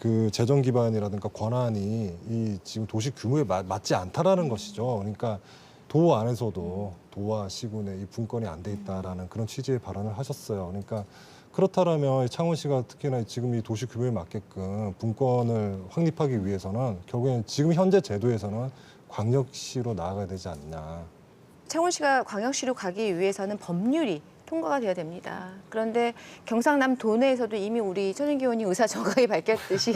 그 재정 기반이라든가 권한이 이 지금 도시 규모에 맞지 않다라는 것이죠. 그러니까 도 안에서도 도와 시군의 이 분권이 안 돼 있다라는 그런 취지의 발언을 하셨어요. 그러니까 그렇다면 창원시가 특히나 지금 이 도시 규모에 맞게끔 분권을 확립하기 위해서는 결국에는 지금 현재 제도에서는 광역시로 나아가야 되지 않냐. 창원시가 광역시로 가기 위해서는 법률이 통과가 돼야 됩니다. 그런데 경상남 도내에서도 이미 우리 천인기 의원이 의사 정각이 밝혔듯이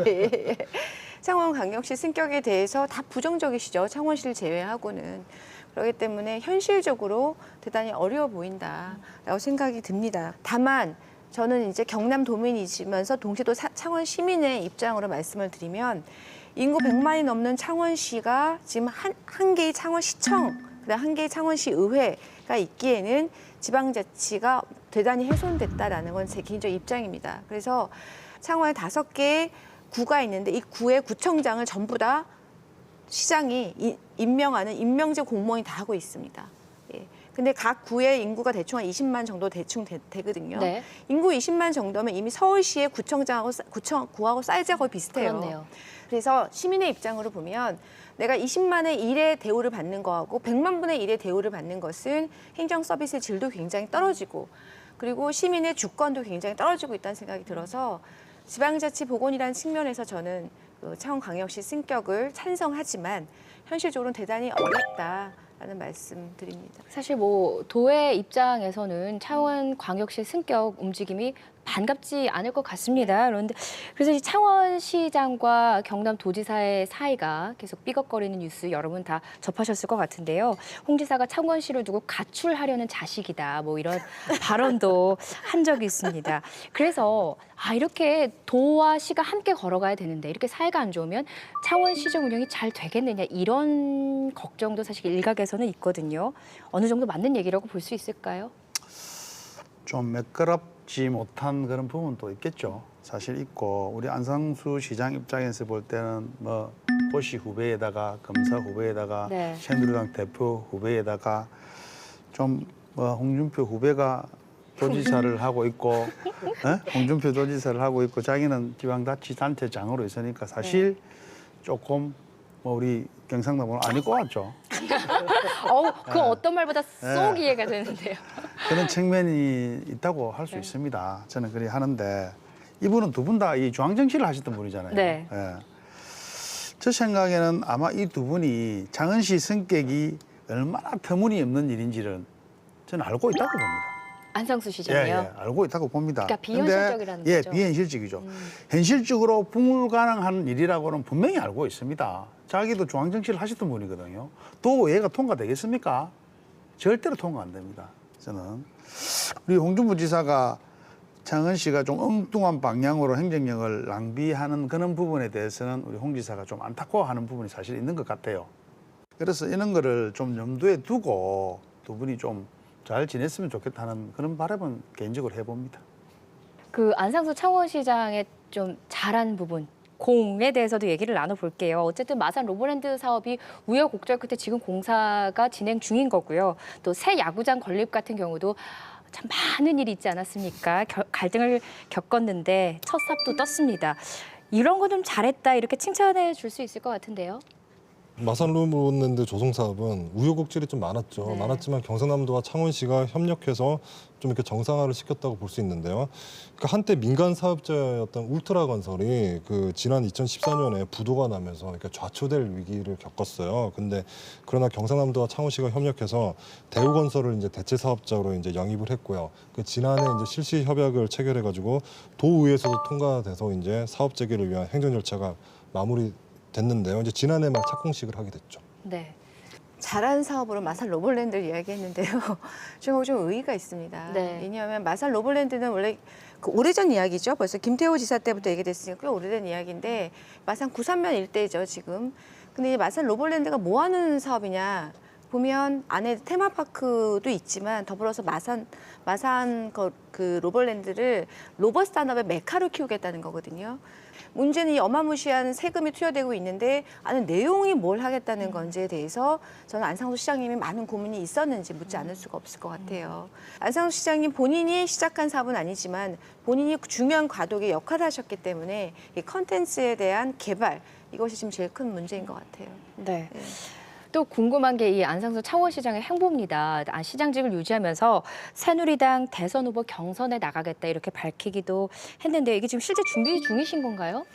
창원광역시 승격에 대해서 다 부정적이시죠. 창원시를 제외하고는. 그렇기 때문에 현실적으로 대단히 어려워 보인다라고 생각이 듭니다. 다만 저는 이제 경남 도민이시면서 동시에 또 창원 시민의 입장으로 말씀을 드리면 인구 100만이 넘는 창원시가 지금 한 개의 창원시청, 그다음 한 개의 창원시 의회가 있기에는 지방자치가 대단히 훼손됐다라는 건 제 개인적 입장입니다. 그래서 창원에 5개의 구가 있는데 이 구의 구청장을 전부 다 시장이 임명하는 임명제 공무원이 다 하고 있습니다. 예. 근데 각 구의 인구가 대충 한 20만 정도 대충 되거든요. 네. 인구 20만 정도면 이미 서울시의 구청장하고 구하고 사이즈가 거의 비슷해요. 그렇네요. 그래서 시민의 입장으로 보면 내가 20만의 1의 대우를 받는 거하고 100만 분의 1의 대우를 받는 것은 행정 서비스의 질도 굉장히 떨어지고 그리고 시민의 주권도 굉장히 떨어지고 있다는 생각이 들어서 지방자치 복원이라는 측면에서 저는 창원광역시 승격을 찬성하지만 현실적으로는 대단히 어렵다라는 말씀 드립니다. 사실 뭐 도의 입장에서는 창원광역시 승격 움직임이 반갑지 않을 것 같습니다. 그런데 그래서 이 창원시장과 경남도지사의 사이가 계속 삐걱거리는 뉴스 여러분 다 접하셨을 것 같은데요. 홍 지사가 창원시를 두고 가출하려는 자식이다. 뭐 이런 발언도 한 적이 있습니다. 그래서 이렇게 도와 시가 함께 걸어가야 되는데 이렇게 사이가 안 좋으면 창원시정 운영이 잘 되겠느냐 이런 걱정도 사실 일각에서는 있거든요. 어느 정도 맞는 얘기라고 볼 수 있을까요? 좀 매끄럽지 못한 그런 부분도 있겠죠. 사실 있고 우리 안상수 시장 입장에서 볼 때는 뭐 고시 후배에다가 검사 후배에다가 네. 새누리당 대표 후배에다가 좀 뭐 홍준표 후배가 도지사를 하고 있고 홍준표 도지사를 하고 있고 자기는 지방자치단체장으로 있으니까 사실 조금 뭐 우리 경상남은 아닐 것 같죠. 그건 어떤 말보다 쏙 네. 이해가 되는데요. 그런 측면이 있다고 할 수 있습니다. 저는 그리 하는데 이분은 두 분 다 이 중앙정치를 하셨던 분이잖아요. 네. 예. 제 생각에는 아마 이 두 분이 창원시 승격이 얼마나 터무니없는 일인지를 저는 알고 있다고 봅니다. 안상수 시장이요. 알고 있다고 봅니다. 그러니까 비현실적이라는 근데, 거죠. 비현실적이죠. 현실적으로 불가능한 일이라고는 분명히 알고 있습니다. 자기도 중앙정치를 하셨던 분이거든요. 또 얘가 통과되겠습니까? 절대로 통과 안 됩니다. 저는 우리 홍준표 지사가 창원시가 좀 엉뚱한 방향으로 행정력을 낭비하는 그런 부분에 대해서는 우리 홍 지사가 좀 안타까워하는 부분이 사실 있는 것 같아요. 그래서 이런 거를 좀 염두에 두고 두 분이 좀 잘 지냈으면 좋겠다는 그런 바람은 개인적으로 해봅니다. 그 안상수 창원시장의 좀 잘한 부분, 공에 대해서도 얘기를 나눠볼게요. 어쨌든 마산 로보랜드 사업이 우여곡절 끝에 지금 공사가 진행 중인 거고요. 또 새 야구장 건립 같은 경우도 참 많은 일이 있지 않았습니까? 갈등을 겪었는데 첫 삽도 떴습니다. 이런 거 좀 잘했다 이렇게 칭찬해 줄 수 있을 것 같은데요. 마산 로보랜드 조성 사업은 우여곡절이 좀 많았죠. 네. 많았지만 경상남도와 창원시가 협력해서 좀 이렇게 정상화를 시켰다고 볼 수 있는데요. 그러니까 한때 민간 사업자였던 울트라 건설이 그 지난 2014년에 부도가 나면서 이렇게 좌초될 위기를 겪었어요. 근데 그러나 경상남도와 창원시가 협력해서 대우건설을 이제 대체 사업자로 이제 영입을 했고요. 그 지난해 이제 실시 협약을 체결해가지고 도의회에서도 통과돼서 이제 사업 재개를 위한 행정 절차가 마무리 됐는데요. 이제 지난해 말 착공식을 하게 됐죠. 네. 잘한 사업으로 마산 로볼랜드를 이야기했는데요. 좀 의의가 있습니다. 네. 왜냐하면 마산 로볼랜드는 원래 그 오래전 이야기죠. 벌써 김태호 지사 때부터 얘기됐으니까 꽤 오래된 이야기인데 마산 구산면 일대죠 지금. 근데 이 마산 로볼랜드가 뭐 하는 사업이냐 보면 안에 테마파크도 있지만 더불어서 마산 그 로볼랜드를 로봇 산업의 메카로 키우겠다는 거거든요. 문제는 이 어마무시한 세금이 투여되고 있는데 안에 내용이 뭘 하겠다는 건지에 대해서 저는 안상수 시장님이 많은 고민이 있었는지 묻지 않을 수가 없을 것 같아요. 안상수 시장님 본인이 시작한 사업은 아니지만 본인이 중요한 과도기의 역할을 하셨기 때문에 이 컨텐츠에 대한 개발 이것이 지금 제일 큰 문제인 것 같아요. 네. 또 궁금한 게 이 안상수 창원시장의 행보입니다. 시장직을 유지하면서 새누리당 대선 후보 경선에 나가겠다 이렇게 밝히기도 했는데 이게 지금 실제 준비 중이신 건가요?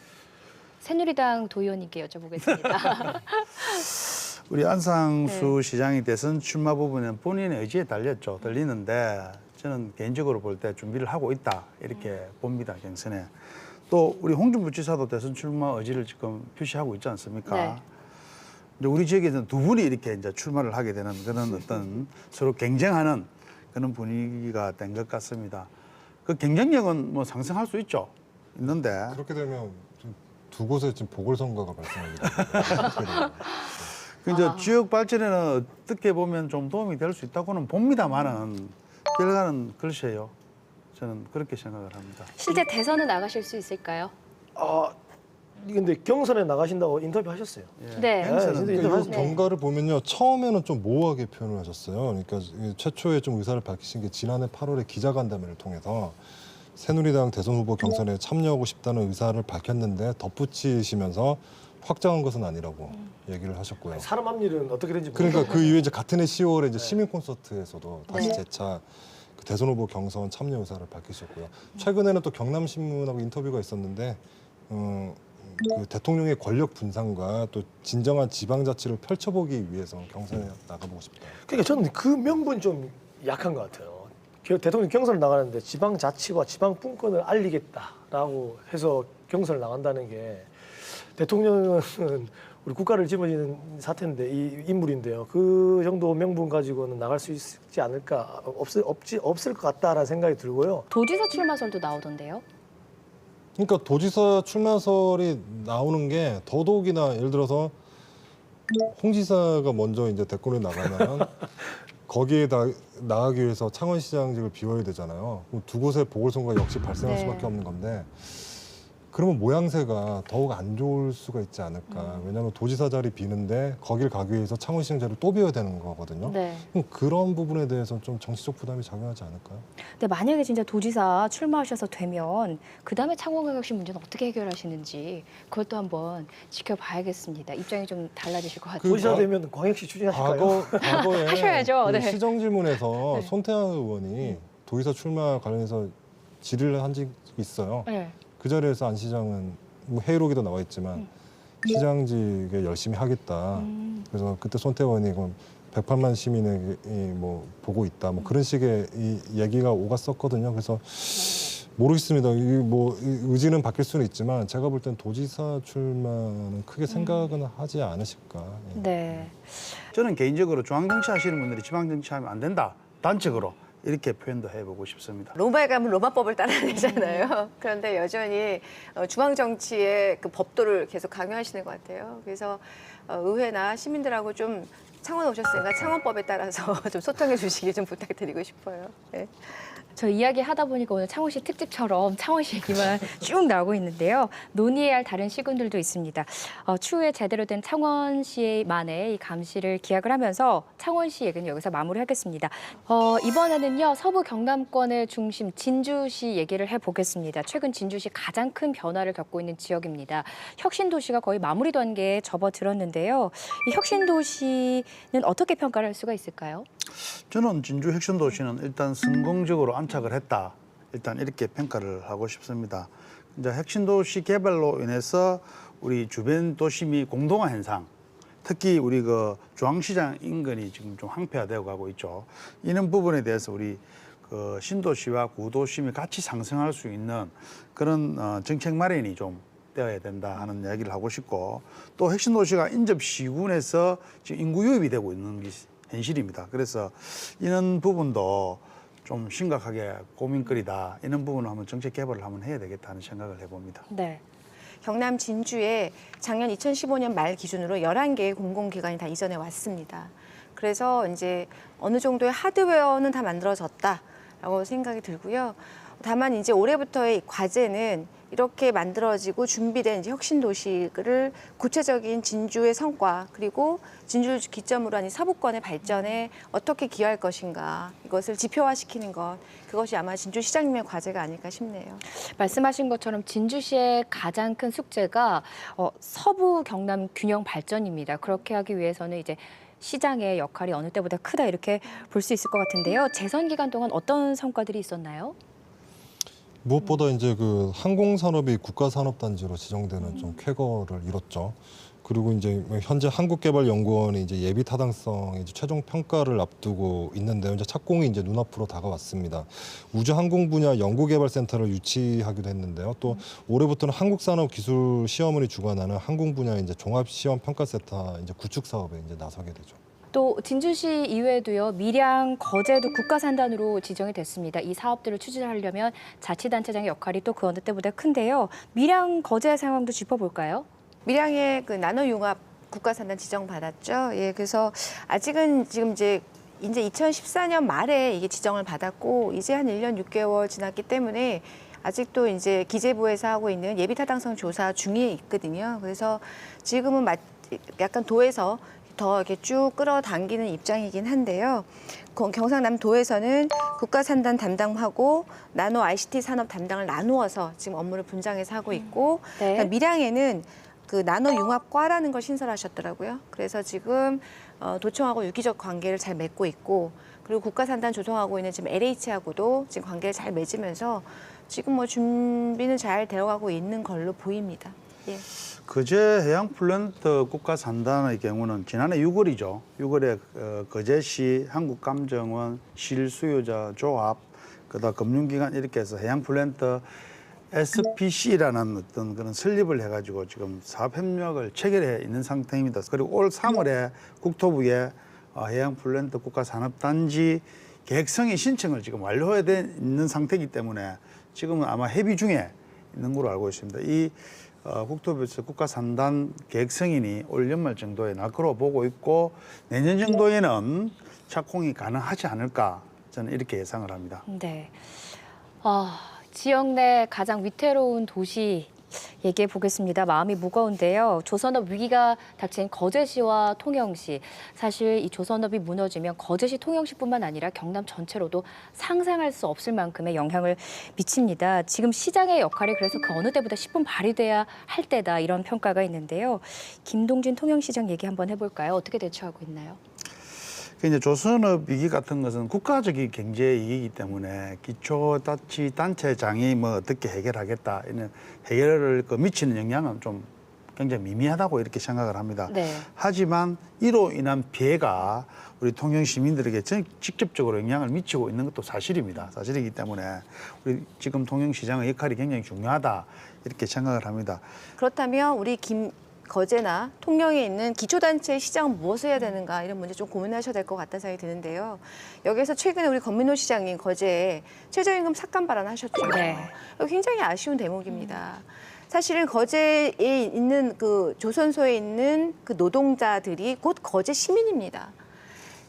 새누리당 도의원님께 여쭤보겠습니다. 우리 안상수 시장이 대선 출마 부분은 본인의 의지에 달리는데 저는 개인적으로 볼 때 준비를 하고 있다 이렇게 봅니다. 경선에. 또 우리 홍준표 지사도 대선 출마 의지를 지금 표시하고 있지 않습니까? 네. 이제 우리 지역에서는 두 분이 이렇게 이제 출마를 하게 되는 그런 어떤 서로 경쟁하는 그런 분위기가 된 것 같습니다. 그 경쟁력은 뭐 상승할 수 있는데 그렇게 되면 두 곳에 지금 보궐선거가 발생합니다. 그 이제 지역 발전에는 어떻게 보면 좀 도움이 될 수 있다고는 봅니다만은 결과는 글쎄요. 저는 그렇게 생각을 합니다. 실제 대선에 나가실 수 있을까요? 근데 경선에 나가신다고 인터뷰 하셨어요. 네. 그러니까 이 경과를 보면요. 처음에는 좀 모호하게 표현을 하셨어요. 그러니까 최초에 좀 의사를 밝히신 게 지난해 8월에 기자간담회를 통해서 새누리당 대선 후보 경선에 참여하고 싶다는 의사를 밝혔는데 덧붙이시면서 확정한 것은 아니라고 얘기를 하셨고요. 사람 앞일은 어떻게 되는지 그러니까 그 이후에 이제 같은 해 10월에 이제 시민 콘서트에서도 다시 재차 그 대선 후보 경선 참여 의사를 밝히셨고요. 최근에는 또 경남신문하고 인터뷰가 있었는데 그 대통령의 권력 분산과 또 진정한 지방자치를 펼쳐보기 위해서 경선에 나가보고 싶다. 그러니까 저는 그 명분 좀 약한 것 같아요. 대통령 경선을 나가는데 지방자치와 지방분권을 알리겠다라고 해서 경선을 나간다는 게 대통령은 우리 국가를 짊어지는 사태인데 이 인물인데요. 그 정도 명분 가지고는 나갈 수 있지 않을까 없을 것 같다라는 생각이 들고요. 도지사 출마설도 나오던데요. 그러니까 도지사 출마설이 나오는 게 더더욱이나 예를 들어서 홍 지사가 먼저 이제 대권에 나가면 거기에 나가기 위해서 창원시장직을 비워야 되잖아요. 그럼 두 곳의 보궐선거가 역시 발생할 수밖에 없는 건데 그러면 모양새가 더욱 안 좋을 수가 있지 않을까. 왜냐하면 도지사 자리 비는데 거길 가기 위해서 창원시장 자리를 또 비워야 되는 거거든요. 네. 그럼 그런 부분에 대해서는 좀 정치적 부담이 작용하지 않을까요? 근데 만약에 진짜 도지사 출마하셔서 되면 그다음에 창원광역시 문제는 어떻게 해결하시는지 그것도 한번 지켜봐야겠습니다. 입장이 좀 달라지실 것 같아요. 도지사 되면 광역시 추진하실까요? 과거에 하셔야죠. 그 네. 시정 질문에서 손태환 의원이 도지사 출마 관련해서 질의를 한 적이 있어요. 네. 그 자리에서 안 시장은 뭐 회의록에도 나와 있지만 시장직에 열심히 하겠다. 그래서 그때 손태환 의원이 108만 시민에게 뭐 보고 있다. 뭐 그런 식의 이 얘기가 오갔었거든요. 그래서 모르겠습니다. 뭐 의지는 바뀔 수는 있지만 제가 볼 땐 도지사 출마는 크게 생각은 하지 않으실까. 예. 네. 저는 개인적으로 중앙정치 하시는 분들이 지방정치하면 안 된다. 단적으로 이렇게 표현도 해보고 싶습니다. 로마에 가면 로마법을 따라야 되잖아요. 그런데 여전히 중앙정치의 그 법도를 계속 강요하시는 것 같아요. 그래서 의회나 시민들하고 좀 창원 오셨으니까 창원법에 따라서 좀 소통해 주시기 좀 부탁드리고 싶어요. 네. 저 이야기 하다 보니까 오늘 창원시 특집처럼 창원시 얘기만 쭉 나오고 있는데요. 논의해야 할 다른 시군들도 있습니다. 추후에 제대로 된 창원시만의 이 감시를 기약을 하면서 창원시 얘기는 여기서 마무리하겠습니다. 이번에는요. 서부 경남권의 중심 진주시 얘기를 해보겠습니다. 최근 진주시 가장 큰 변화를 겪고 있는 지역입니다. 혁신도시가 거의 마무리 단계에 접어들었는데요. 이 혁신도시는 어떻게 평가를 할 수가 있을까요? 저는 진주 혁신도시는 일단 성공적으로 안착을 했다. 일단 이렇게 평가를 하고 싶습니다. 이제 혁신도시 개발로 인해서 우리 주변 도심이 공동화 현상, 특히 우리 그 중앙시장 인근이 지금 좀 항폐화되어 가고 있죠. 이런 부분에 대해서 우리 그 신도시와 구도심이 같이 상승할 수 있는 그런 정책 마련이 좀 시작되어야 된다 하는 이야기를 하고 싶고 또 핵심 도시가 인접 시군에서 지금 인구 유입이 되고 있는 게 현실입니다. 그래서 이런 부분도 좀 심각하게 고민거리다. 이런 부분을 한번 정책 개발을 한번 해야 되겠다 하는 생각을 해봅니다. 네. 경남 진주에 작년 2015년 말 기준으로 11개의 공공기관이 다 이전해 왔습니다. 그래서 이제 어느 정도의 하드웨어는 다 만들어졌다라고 생각이 들고요. 다만 이제 올해부터의 과제는 이렇게 만들어지고 준비된 이제 혁신 도시를 구체적인 진주의 성과 그리고 진주를 기점으로 한 사부권의 발전에 어떻게 기여할 것인가 이것을 지표화시키는 것 그것이 아마 진주시장님의 과제가 아닐까 싶네요. 말씀하신 것처럼 진주시의 가장 큰 숙제가 서부 경남 균형 발전입니다. 그렇게 하기 위해서는 이제 시장의 역할이 어느 때보다 크다 이렇게 볼 수 있을 것 같은데요. 재선 기간 동안 어떤 성과들이 있었나요? 무엇보다 이제 그 항공산업이 국가산업단지로 지정되는 좀 쾌거를 이뤘죠. 그리고 이제 현재 한국개발연구원이 이제 예비 타당성 이제 최종 평가를 앞두고 있는데요. 이제 착공이 이제 눈앞으로 다가왔습니다. 우주항공 분야 연구개발센터를 유치하기도 했는데요. 또 올해부터는 한국산업기술시험원이 주관하는 항공 분야 이제 종합시험평가센터 이제 구축 사업에 이제 나서게 되죠. 또 진주시 이외에도요. 밀양, 거제도 국가산단으로 지정이 됐습니다. 이 사업들을 추진하려면 자치단체장의 역할이 또 그 어느 때보다 큰데요. 밀양, 거제 상황도 짚어볼까요? 밀양의 그 나노융합 국가산단 지정받았죠. 예, 그래서 아직은 지금 이제 2014년 말에 이게 지정을 받았고 이제 한 1년 6개월 지났기 때문에 아직도 이제 기재부에서 하고 있는 예비 타당성 조사 중에 있거든요. 그래서 지금은 약간 도에서 더 이렇게 쭉 끌어당기는 입장이긴 한데요. 경상남도에서는 국가산단 담당하고 나노 ICT 산업 담당을 나누어서 지금 업무를 분장해서 하고 있고 네. 밀양에는 그 나노융합과라는 걸 신설하셨더라고요. 그래서 지금 도청하고 유기적 관계를 잘 맺고 있고 그리고 국가산단 조성하고 있는 지금 LH하고도 지금 관계를 잘 맺으면서 지금 뭐 준비는 잘 되어가고 있는 걸로 보입니다. 예. 거제 해양플랜트 국가산단의 경우는 지난해 6월이죠. 6월에 거제시 한국감정원 실수요자 조합 그다음 금융기관 이렇게 해서 해양플랜트 SPC라는 어떤 그런 설립을 해가지고 지금 사업협력을 체결해 있는 상태입니다. 그리고 올 3월에 국토부에 해양플랜트 국가산업단지 계획성의 신청을 지금 완료해 있는 상태이기 때문에 지금은 아마 협의 중에 있는 걸로 알고 있습니다. 이 국토부에서 국가산단 계획성인이 올 연말 정도에 날 거로 보고 있고 내년 정도에는 착공이 가능하지 않을까 저는 이렇게 예상을 합니다. 네. 지역 내 가장 위태로운 도시 얘기해 보겠습니다. 마음이 무거운데요. 조선업 위기가 닥친 거제시와 통영시. 사실 이 조선업이 무너지면 거제시, 통영시뿐만 아니라 경남 전체로도 상상할 수 없을 만큼의 영향을 미칩니다. 지금 시장의 역할이 그래서 그 어느 때보다 10분 발휘돼야 할 때다 이런 평가가 있는데요. 김동진 통영시장 얘기 한번 해볼까요? 어떻게 대처하고 있나요? 이제 조선업 위기 같은 것은 국가적인 경제 위기이기 때문에 기초자치단체장이 뭐 어떻게 해결하겠다 이런 해결을 미치는 영향은 좀 굉장히 미미하다고 이렇게 생각을 합니다. 네. 하지만 이로 인한 피해가 우리 통영 시민들에게 직접적으로 영향을 미치고 있는 것도 사실입니다. 사실이기 때문에 우리 지금 통영시장의 역할이 굉장히 중요하다 이렇게 생각을 합니다. 그렇다면 우리 거제나 통영에 있는 기초단체 시장은 무엇을 해야 되는가 이런 문제 좀 고민하셔야 될 것 같다는 생각이 드는데요. 여기서 최근에 우리 권민호 시장님 거제에 최저임금 삭감 발언하셨죠. 네. 굉장히 아쉬운 대목입니다. 사실은 거제에 있는 그 조선소에 있는 그 노동자들이 곧 거제 시민입니다.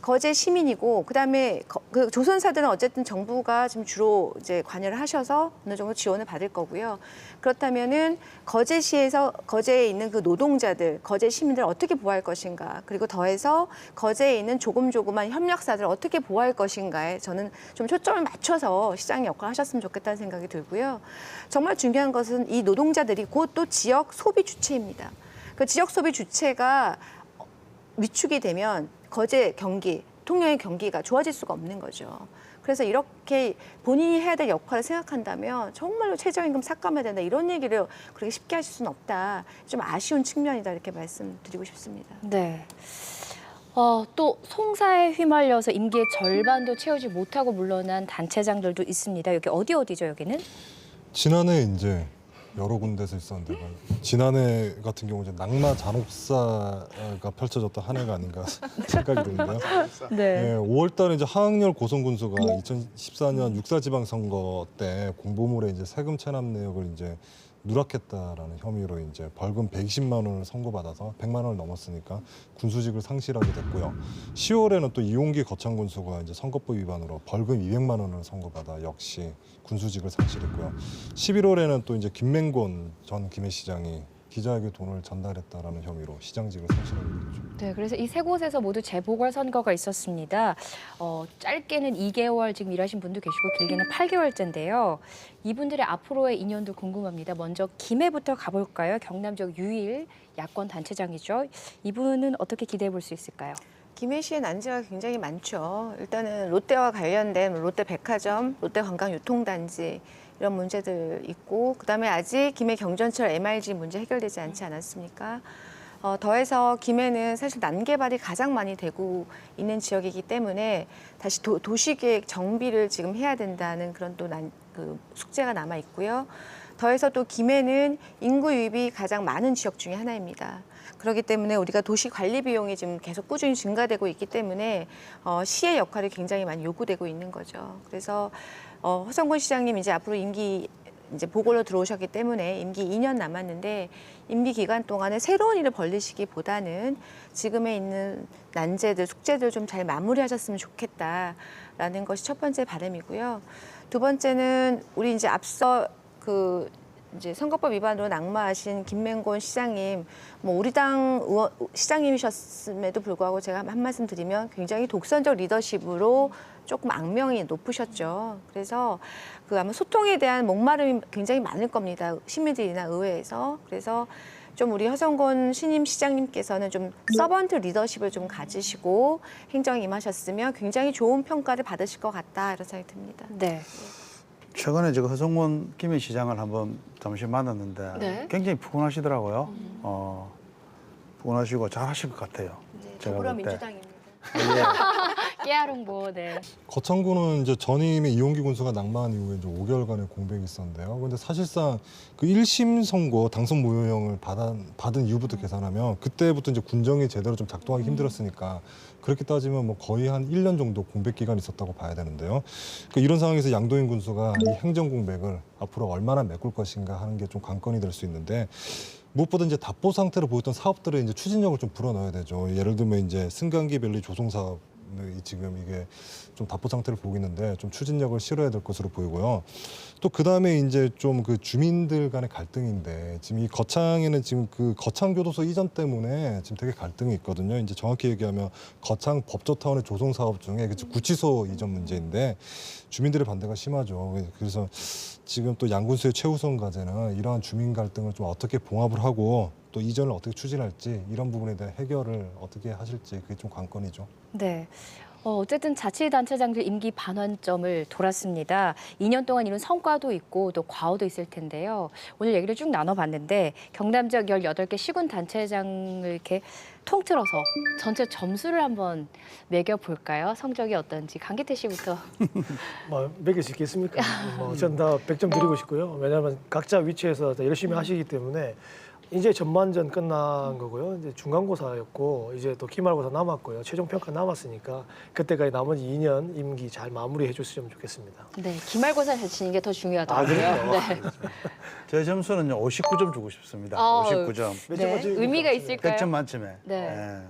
거제 시민이고 그다음에 그 조선사들은 어쨌든 정부가 지금 주로 이제 관여를 하셔서 어느 정도 지원을 받을 거고요. 그렇다면은 거제시에서 거제에 있는 그 노동자들, 거제 시민들 어떻게 보호할 것인가, 그리고 더해서 거제에 있는 조그만 협력사들 어떻게 보호할 것인가에 저는 좀 초점을 맞춰서 시장의 역할을 하셨으면 좋겠다는 생각이 들고요. 정말 중요한 것은 이 노동자들이 곧 또 지역 소비 주체입니다. 그 지역 소비 주체가 위축이 되면 거제 경기, 통영의 경기가 좋아질 수가 없는 거죠. 그래서 이렇게 본인이 해야 될 역할을 생각한다면 정말로 최저임금 삭감해야 된다 이런 얘기를 그렇게 쉽게 하실 수는 없다. 좀 아쉬운 측면이다 이렇게 말씀드리고 싶습니다. 네. 또 송사에 휘말려서 임기의 절반도 채우지 못하고 물러난 단체장들도 있습니다. 여기 어디죠 여기는? 지난해 이제 여러 군데서 있었는데 지난해 같은 경우 이제 낙마 잔혹사가 펼쳐졌던 한 해가 아닌가 생각이 드는데요. 네. 5월달에 이제 하흥렬 고성군수가 2014년 육사지방선거 때 공보물에 이제 세금 체납 내역을 이제 누락했다라는 혐의로 이제 벌금 120만 원을 선고받아서 100만 원을 넘었으니까 군수직을 상실하게 됐고요. 10월에는 또 이용기 거창군수가 이제 선거법 위반으로 벌금 200만 원을 선고받아 역시 군수직을 상실했고요. 11월에는 또 이제 김맹곤 전 김해시장이 기자에게 돈을 전달했다라는 혐의로 시장직을 상실하게 됐죠. 네, 그래서 이 세 곳에서 모두 재보궐선거가 있었습니다. 짧게는 2개월 지금 일하신 분도 계시고 길게는 8개월째인데요. 이분들의 앞으로의 인연도 궁금합니다. 먼저 김해부터 가볼까요? 경남 지역 유일 야권 단체장이죠. 이분은 어떻게 기대해 볼 수 있을까요? 김해시의 난제가 굉장히 많죠. 일단은 롯데와 관련된 롯데백화점, 롯데관광유통단지 이런 문제들 있고, 그다음에 아직 김해 경전철 MRG 문제 해결되지 않지 않았습니까? 더해서 김해는 사실 난개발이 가장 많이 되고 있는 지역이기 때문에 다시 도시계획 정비를 지금 해야 된다는 그런 또 숙제가 남아 있고요. 더해서 또 김해는 인구 유입이 가장 많은 지역 중에 하나입니다. 그렇기 때문에 우리가 도시 관리 비용이 지금 계속 꾸준히 증가되고 있기 때문에 시의 역할이 굉장히 많이 요구되고 있는 거죠. 그래서 허성군 시장님 이제 앞으로 임기 이제 보궐로 들어오셨기 때문에 임기 2년 남았는데 임기 기간 동안에 새로운 일을 벌리시기보다는 지금에 있는 난제들, 숙제들 좀 잘 마무리하셨으면 좋겠다라는 것이 첫 번째 바람이고요. 두 번째는 우리 이제 앞서 이제 선거법 위반으로 낙마하신 김맹곤 시장님, 우리 당 시장님이셨음에도 불구하고 제가 한 말씀 드리면 굉장히 독선적 리더십으로 조금 악명이 높으셨죠. 그래서 아마 소통에 대한 목마름이 굉장히 많을 겁니다. 시민들이나 의회에서. 그래서 좀 우리 허성곤 신임 시장님께서는 좀 서번트 리더십을 좀 가지시고 행정에 임하셨으면 굉장히 좋은 평가를 받으실 것 같다 이런 생각이 듭니다. 네. 최근에 제가 허성곤 김해시장을 한번 잠시 만났는데 네. 굉장히 푸근하시더라고요. 푸근하시고 잘하실 것 같아요. 네, 제가 더불어민주당입니다. 깨알 홍보. 네. 거창군은 이제 전임의 이용기 군수가 낙마한 이후에 이제 5개월간의 공백이 있었는데요. 그런데 사실상 그 1심 선고 당선 무효형을 받은 이후부터 계산하면 그때부터 이제 군정이 제대로 좀 작동하기 힘들었으니까 그렇게 따지면 뭐 거의 한 1년 정도 공백 기간이 있었다고 봐야 되는데요. 그러니까 이런 상황에서 양도인 군수가 이 행정 공백을 앞으로 얼마나 메꿀 것인가 하는 게 좀 관건이 될 수 있는데. 무엇보다 이제 답보 상태로 보였던 사업들의 이제 추진력을 좀 불어넣어야 되죠. 예를 들면 이제 승강기 밸리 조성 사업 지금 이게 좀 답보 상태를 보고 있는데 좀 추진력을 실어야 될 것으로 보이고요. 또 그 다음에 이제 좀 그 주민들 간의 갈등인데 지금 이 거창에는 지금 그 거창교도소 이전 때문에 지금 되게 갈등이 있거든요. 이제 정확히 얘기하면 거창 법조타운의 조성 사업 중에 구치소 이전 문제인데 주민들의 반대가 심하죠. 그래서 지금 또 양군수의 최우선 과제는 이러한 주민 갈등을 좀 어떻게 봉합을 하고 또 이전을 어떻게 추진할지 이런 부분에 대한 해결을 어떻게 하실지 그게 좀 관건이죠. 네. 어쨌든 자치단체장들 임기 반환점을 돌았습니다. 2년 동안 이룬 성과도 있고 또 과오도 있을 텐데요. 오늘 얘기를 쭉 나눠봤는데 경남 지역 18개 시군단체장을 이렇게 통틀어서 전체 점수를 한번 매겨볼까요? 성적이 어떤지. 강기태 씨부터. 매길 수 있겠습니까? 전 다 100점 드리고 싶고요. 왜냐하면 각자 위치에서 다 열심히 하시기 때문에 이제 전반전 끝난 거고요. 이제 중간고사였고 이제 또 기말고사 남았고요. 최종평가 남았으니까 그때까지 나머지 2년 임기 잘 마무리해 줬으면 좋겠습니다. 네, 기말고사 잘 치는 게 더 중요하더라고요. 네. 제 점수는 59점 주고 싶습니다. 59점. 네, 의미가 있을까요? 100점 만점에. 네. 네.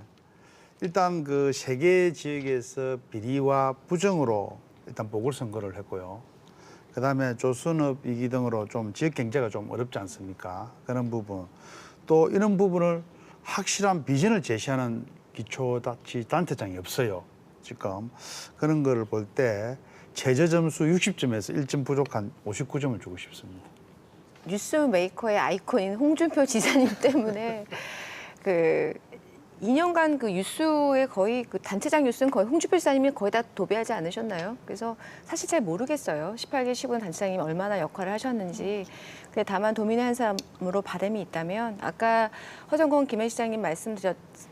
일단 그 3개 지역에서 비리와 부정으로 일단 보궐선거를 했고요. 그다음에 조선업 위기 등으로 좀 지역 경제가 좀 어렵지 않습니까? 그런 부분. 또 이런 부분을 확실한 비전을 제시하는 기초자치단체장이 없어요. 지금 그런 거를 볼 때 최저 점수 60점에서 1점 부족한 59점을 주고 싶습니다. 뉴스 메이커의 아이콘인 홍준표 지사님 때문에 2년간 그 뉴스에 거의 단체장 뉴스는 거의 홍준표 지사님이 거의 다 도배하지 않으셨나요? 그래서 사실 잘 모르겠어요. 18개 시군 단체장님이 얼마나 역할을 하셨는지. 근데 다만 도민의 한 사람으로 바람이 있다면 아까 허정건 김해 시장님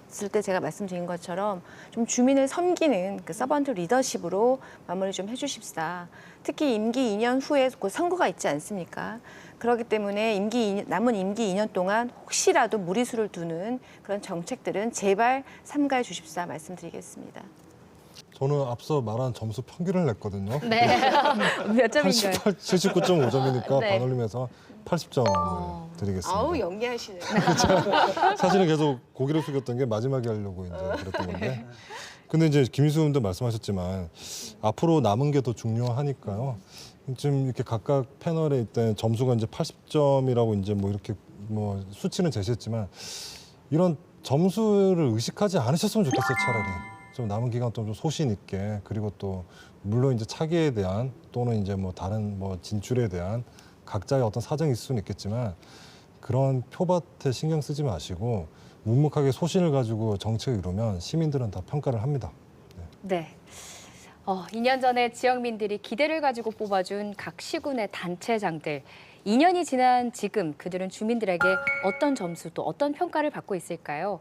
있을 때 제가 말씀드린 것처럼 좀 주민을 섬기는 그 서번트 리더십으로 마무리 좀 해주십사. 특히 임기 2년 후에 곧 선거가 있지 않습니까? 그렇기 때문에 남은 임기 2년 동안 혹시라도 무리수를 두는 그런 정책들은 제발 삼가해 주십사 말씀드리겠습니다. 저는 앞서 말한 점수 평균을 냈거든요. 네. 몇 점인가요? 79.5점이니까 네. 반올림해서 80점 드리겠습니다. 아우 연기하시네. 사실은 계속 고개를 숙였던 게 마지막에 하려고 이제 그랬던 건데. 근데 이제 김희수 의원도 말씀하셨지만 앞으로 남은 게 더 중요하니까요. 지금 이렇게 각각 패널에 있던 점수가 이제 80점이라고 이제 뭐 이렇게 뭐 수치는 제시했지만 이런 점수를 의식하지 않으셨으면 좋겠어요, 차라리. 좀 남은 기간 동안 좀 소신 있게, 그리고 또 물론 이제 차기에 대한 또는 이제 뭐 다른 뭐 진출에 대한 각자의 어떤 사정이 있을 수는 있겠지만 그런 표밭에 신경 쓰지 마시고 묵묵하게 소신을 가지고 정책을 이루면 시민들은 다 평가를 합니다. 네. 2년 전에 지역민들이 기대를 가지고 뽑아준 각 시군의 단체장들. 2년이 지난 지금 그들은 주민들에게 어떤 점수 또 어떤 평가를 받고 있을까요?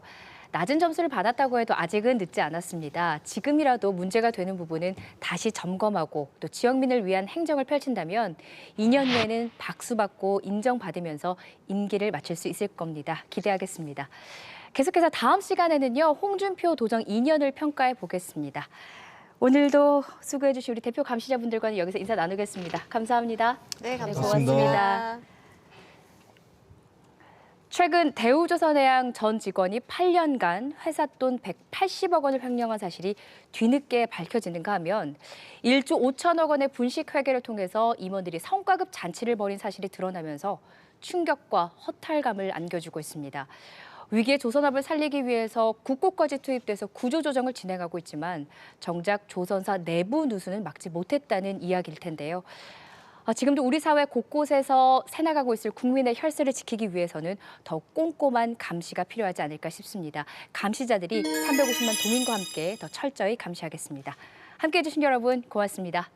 낮은 점수를 받았다고 해도 아직은 늦지 않았습니다. 지금이라도 문제가 되는 부분은 다시 점검하고 또 지역민을 위한 행정을 펼친다면 2년 후에는 박수받고 인정받으면서 임기를 마칠 수 있을 겁니다. 기대하겠습니다. 계속해서 다음 시간에는요, 홍준표 도정 2년을 평가해 보겠습니다. 오늘도 수고해 주신 우리 대표 감시자분들과는 여기서 인사 나누겠습니다. 감사합니다. 네, 감사합니다. 고맙습니다. 최근 대우조선해양 전 직원이 8년간 회사 돈 180억 원을 횡령한 사실이 뒤늦게 밝혀지는가 하면 1조 5천억 원의 분식 회계를 통해서 임원들이 성과급 잔치를 벌인 사실이 드러나면서 충격과 허탈감을 안겨주고 있습니다. 위기의 조선업을 살리기 위해서 국고까지 투입돼서 구조조정을 진행하고 있지만 정작 조선사 내부 누수는 막지 못했다는 이야기일 텐데요. 지금도 우리 사회 곳곳에서 새나가고 있을 국민의 혈세를 지키기 위해서는 더 꼼꼼한 감시가 필요하지 않을까 싶습니다. 감시자들이 350만 도민과 함께 더 철저히 감시하겠습니다. 함께해 주신 여러분 고맙습니다.